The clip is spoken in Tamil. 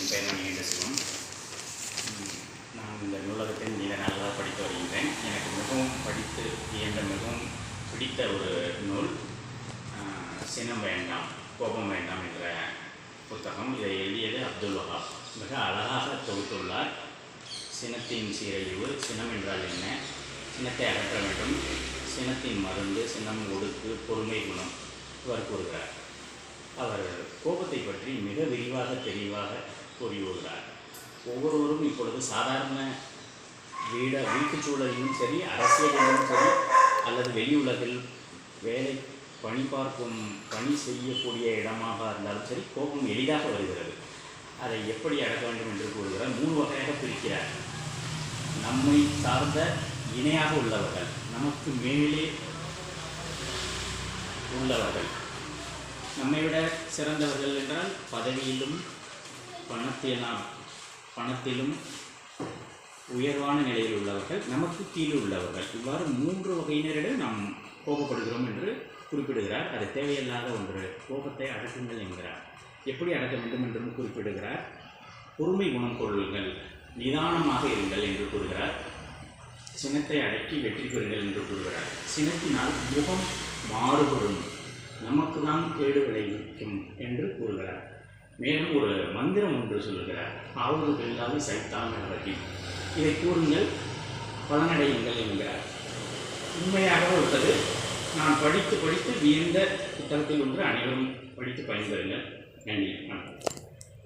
என் பெயர் மணிகண்ட சிவம். நான் இந்த நூலகத்தில் நீண்ட நாளாக படித்து வருகின்றேன். எனக்கு மிகவும் படித்து மிகவும் பிடித்த ஒரு நூல் சினம் வேண்டாம் கோபம் வேண்டாம் என்ற புத்தகம். இதை எழுதியது அப்துல் வஹாப். மிக அழகாக தொகுத்துள்ளார். சினத்தின் சீரழிவு, சினம் என்றால் என்ன, சினத்தை அகற்ற வேண்டும், சினத்தின் மருந்து, சினம், ஒடுக்கு, பொறுமை குணம் இவர் கூறுகிறார். அவர் கோபத்தை பற்றி மிக விரிவாக தெளிவாக கூறியுள்ளார். ஒவ்வொருவரும் இப்பொழுது சாதாரண வீட்டுச் சூழலிலும் சரி, அரசியலிலும் சரி, அல்லது வெளியுலகில் வேலை பணி செய்யக்கூடிய இடமாக இருந்தாலும் சரி, கோபம் எளிதாக வருகிறது. அதை எப்படி அடக்க வேண்டும் என்று கூறுகிறார். 3 வகையாக பிரிக்கிறார். நம்மை சார்ந்த இணையாக உள்ளவர்கள், நமக்கு மேலே உள்ளவர்கள், நம்மை விட சிறந்தவர்கள் என்றால் பதவியிலும் பணத்திலும் உயர்வான நிலையில் உள்ளவர்கள், நமக்கு கீழே உள்ளவர்கள். இவ்வாறு 3 வகையினரிடம் நாம் கோபப்படுகிறோம் என்று குறிப்பிடுகிறார். அது தேவையில்லாத ஒன்று. கோபத்தை அடக்குங்கள் என்கிறார். எப்படி அடக்க வேண்டும் என்றும் குறிப்பிடுகிறார். பொறுமை குணம் கொள்ளுங்கள், நிதானமாக இருங்கள் என்று கூறுகிறார். சினத்தை அடக்கி வெற்றி பெறுங்கள் என்று கூறுகிறார். சினத்தினால் முகம் மாறுபடும், நமக்கு தான் கேடு விளைவிக்கும் என்று கூறுகிறார். மேலும் ஒரு மந்திரம் ஒன்று சொல்லுகிறார். ஆவது பெல்லாது சைத்தான் என்பதை இதை கூறுங்கள், பலனடையுங்கள் என்கிறார். உண்மையாக உள்ளது. நான் படித்து வியந்த புத்தகத்தில் ஒன்று. அனைவரும் படித்து பயன்பெறுங்கள். நன்றி.